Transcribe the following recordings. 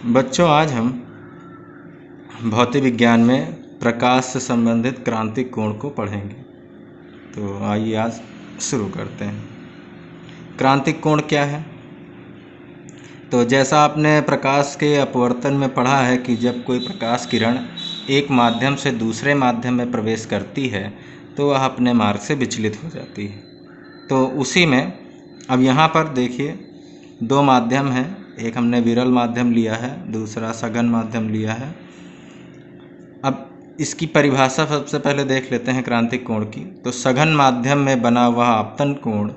बच्चों, आज हम भौतिक विज्ञान में प्रकाश से संबंधित क्रांतिक कोण को पढ़ेंगे। तो आइए आज शुरू करते हैं। क्रांतिक कोण क्या है? तो जैसा आपने प्रकाश के अपवर्तन में पढ़ा है कि जब कोई प्रकाश किरण एक माध्यम से दूसरे माध्यम में प्रवेश करती है तो वह अपने मार्ग से विचलित हो जाती है। तो उसी में अब यहाँ पर देखिए, दो माध्यम हैं। एक हमने विरल माध्यम लिया है, दूसरा सघन माध्यम लिया है। अब इसकी परिभाषा सबसे पहले देख लेते हैं क्रांतिक कोण की। तो सघन माध्यम में बना हुआ आपतन कोण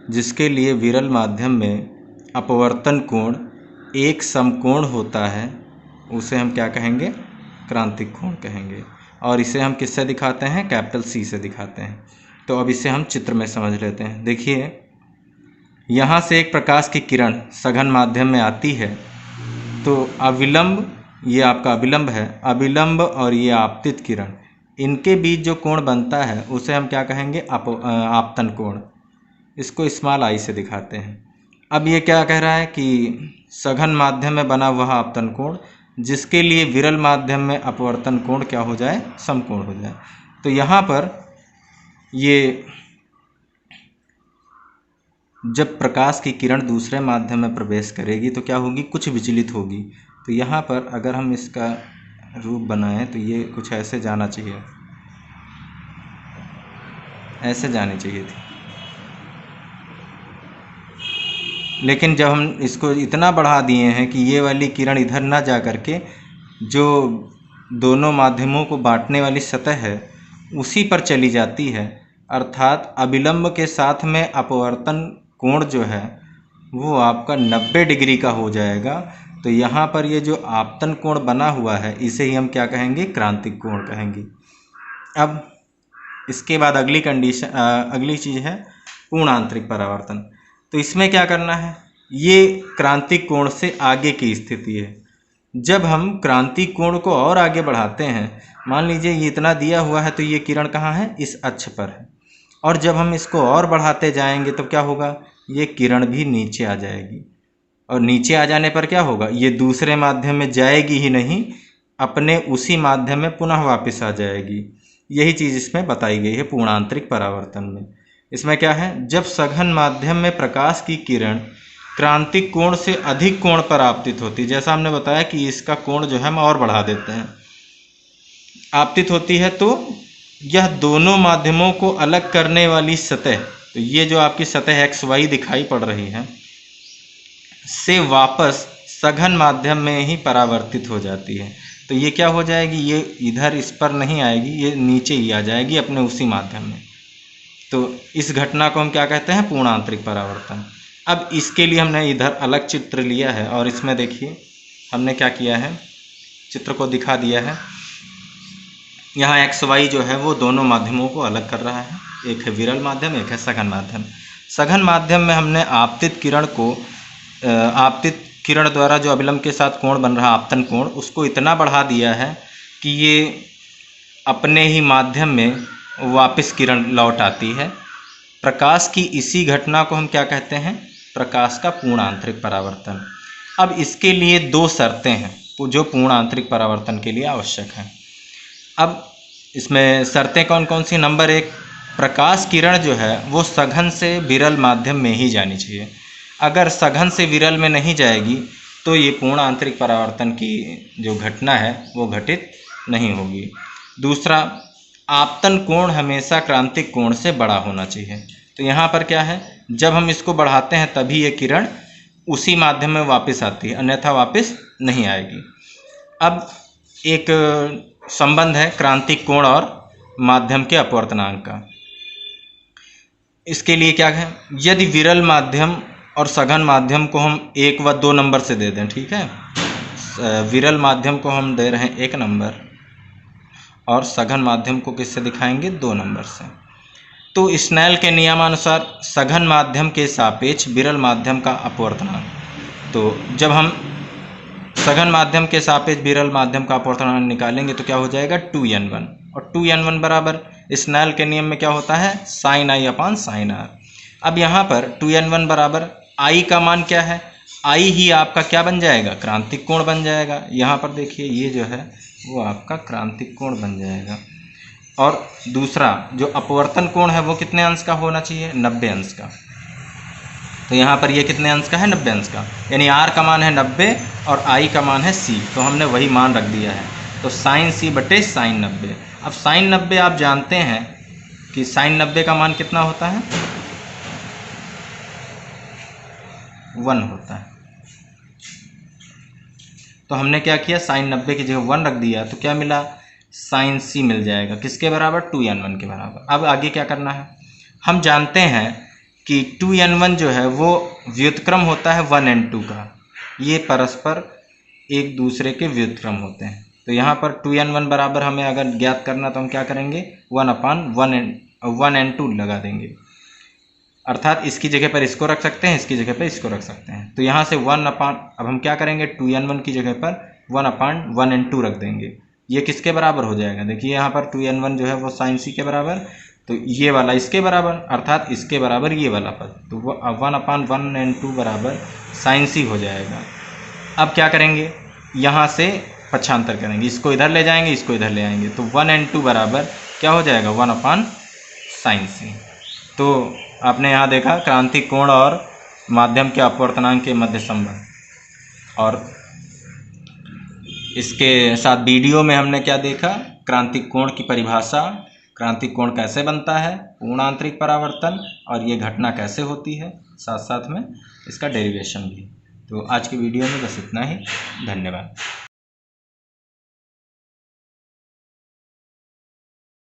जिसके लिए विरल माध्यम में अपवर्तन कोण एक समकोण होता है, उसे हम क्या कहेंगे? क्रांतिक कोण कहेंगे। और इसे हम किससे दिखाते हैं? कैपिटल C से दिखाते हैं। तो अब इसे हम चित्र में समझ लेते हैं। देखिए, यहाँ से एक प्रकाश की किरण सघन माध्यम में आती है तो अविलंब, ये आपका अविलंब है, अविलंब और ये आपतित किरण, इनके बीच जो कोण बनता है उसे हम क्या कहेंगे? आपतन कोण। इसको स्मॉल आई से दिखाते हैं। अब ये क्या कह रहा है कि सघन माध्यम में बना हुआ आपतन कोण जिसके लिए विरल माध्यम में अपवर्तन कोण क्या हो जाए? समकोण हो जाए। तो यहाँ पर ये जब प्रकाश की किरण दूसरे माध्यम में प्रवेश करेगी तो क्या होगी? कुछ विचलित होगी। तो यहाँ पर अगर हम इसका रूप बनाएं तो ये कुछ ऐसे जाना चाहिए, ऐसे जानी चाहिए थी। लेकिन जब हम इसको इतना बढ़ा दिए हैं कि ये वाली किरण इधर ना जा करके जो दोनों माध्यमों को बांटने वाली सतह है उसी पर चली जाती है, अर्थात अविलंब के साथ में अपवर्तन कोण जो है वो आपका 90 डिग्री का हो जाएगा। तो यहाँ पर ये जो आपतन कोण बना हुआ है इसे ही हम क्या कहेंगे? क्रांतिक कोण कहेंगे। अब इसके बाद अगली चीज़ है पूर्ण आंतरिक परावर्तन। तो इसमें क्या करना है? ये क्रांतिक कोण से आगे की स्थिति है। जब हम क्रांतिक कोण को और आगे बढ़ाते हैं, मान लीजिए ये इतना दिया हुआ है तो ये किरण कहाँ है? इस अक्ष पर है। और जब हम इसको और बढ़ाते जाएंगे तो क्या होगा? ये किरण भी नीचे आ जाएगी। और नीचे आ जाने पर क्या होगा? ये दूसरे माध्यम में जाएगी ही नहीं, अपने उसी माध्यम में पुनः वापस आ जाएगी। यही चीज़ इसमें बताई गई है पूर्ण आंतरिक परावर्तन में। इसमें क्या है? जब सघन माध्यम में प्रकाश की किरण क्रांतिक कोण से अधिक कोण पर आपतित होती है, जैसा हमने बताया कि इसका कोण जो है हम और बढ़ा देते हैं, आपतित होती है, तो यह दोनों माध्यमों को अलग करने वाली सतह, तो ये जो आपकी सतह XY दिखाई पड़ रही है, से वापस सघन माध्यम में ही परावर्तित हो जाती है। तो ये क्या हो जाएगी? ये इधर इस पर नहीं आएगी, ये नीचे ही आ जाएगी अपने उसी माध्यम में। तो इस घटना को हम क्या कहते हैं? पूर्ण आंतरिक परावर्तन। अब इसके लिए हमने इधर अलग चित्र लिया है और इसमें देखिए हमने क्या किया है, चित्र को दिखा दिया है। यहाँ XY जो है वो दोनों माध्यमों को अलग कर रहा है, एक है विरल माध्यम, एक है सघन माध्यम। सघन माध्यम में हमने आपतित किरण द्वारा जो अविलंब के साथ कोण बन रहा आपतन कोण, उसको इतना बढ़ा दिया है कि ये अपने ही माध्यम में वापस किरण लौट आती है। प्रकाश की इसी घटना को हम क्या कहते हैं? प्रकाश का पूर्ण आंतरिक परावर्तन। अब इसके लिए दो शर्तें हैं जो पूर्ण आंतरिक परावर्तन के लिए आवश्यक हैं। अब इसमें शर्तें कौन कौन सी? नंबर 1, प्रकाश किरण जो है वो सघन से विरल माध्यम में ही जानी चाहिए। अगर सघन से विरल में नहीं जाएगी तो ये पूर्ण आंतरिक परावर्तन की जो घटना है वो घटित नहीं होगी। दूसरा, आपतन कोण हमेशा क्रांतिक कोण से बड़ा होना चाहिए। तो यहाँ पर क्या है? जब हम इसको बढ़ाते हैं तभी ये किरण उसी माध्यम में वापस आती है, अन्यथा वापस नहीं आएगी। अब एक संबंध है क्रांतिक कोण और माध्यम के अपवर्तनांक का। इसके लिए क्या है? यदि विरल माध्यम और सघन माध्यम को हम 1 व 2 नंबर से दे दें, ठीक है, विरल माध्यम को हम दे रहे हैं 1 नंबर और सघन माध्यम को किससे दिखाएंगे? 2 नंबर से। तो स्नेल के नियमानुसार सघन माध्यम के सापेक्ष विरल माध्यम का अपवर्तनांक, तो जब हम सघन माध्यम के सापेक्ष विरल माध्यम का अपवर्तनांक निकालेंगे तो क्या हो जाएगा? 2n1। और 2n1 बराबर स्नेल के नियम में क्या होता है? sin I/sin r। अब यहाँ पर 2n1 बराबर I का मान क्या है? आई ही आपका क्या बन जाएगा, क्रांतिक कोण बन जाएगा। यहाँ पर देखिए ये जो है वो आपका क्रांतिक कोण बन जाएगा। और दूसरा जो अपवर्तन कोण है वो कितने अंश का होना चाहिए, 90 अंश का। तो यहाँ पर ये कितने अंश का है, 90 अंश का, यानी आर का मान है 90 और आई का मान है सी, तो हमने वही मान रख दिया है। तो साइन सी बटे साइन 90। अब साइन 90 आप जानते हैं कि साइन 90 का मान कितना होता है, 1 होता है। तो हमने क्या किया, साइन 90 की जगह 1 रख दिया, तो क्या मिला, साइन सी मिल जाएगा, किसके बराबर, 2n1 के बराबर। अब आगे क्या करना है, हम जानते हैं कि 2n1 जो है वो व्युत्क्रम होता है 1n2 का, ये परस्पर एक दूसरे के व्युत्क्रम होते हैं। तो यहाँ पर 2n1 बराबर हमें अगर ज्ञात करना तो हम क्या करेंगे, 1/1n2 लगा देंगे, अर्थात इसकी जगह पर इसको रख सकते हैं, इसकी जगह पर इसको रख सकते हैं। तो यहाँ से अब हम क्या करेंगे, 2n1 की जगह पर 1/1n2 रख देंगे। ये किसके बराबर हो जाएगा, देखिए यहाँ पर 2n1 जो है वो साइन सी के बराबर, तो ये वाला इसके बराबर, अर्थात इसके बराबर ये वाला पद, तो 1/1n2 बराबर साइन सी हो जाएगा। अब क्या करेंगे, यहाँ से पक्षांतर करेंगे, इसको इधर ले जाएंगे, इसको इधर ले आएंगे, तो 1n2 बराबर क्या हो जाएगा, 1/sin सी। तो आपने यहाँ देखा क्रांतिक कोण और माध्यम के अपवर्तनांक के मध्य संबंध, और इसके साथ वीडियो में हमने क्या देखा, क्रांतिक कोण की परिभाषा, क्रांतिक कोण कैसे बनता है, पूर्ण आंतरिक परावर्तन, और ये घटना कैसे होती है, साथ साथ में इसका डेरिवेशन भी। तो आज की वीडियो में बस इतना ही, धन्यवाद।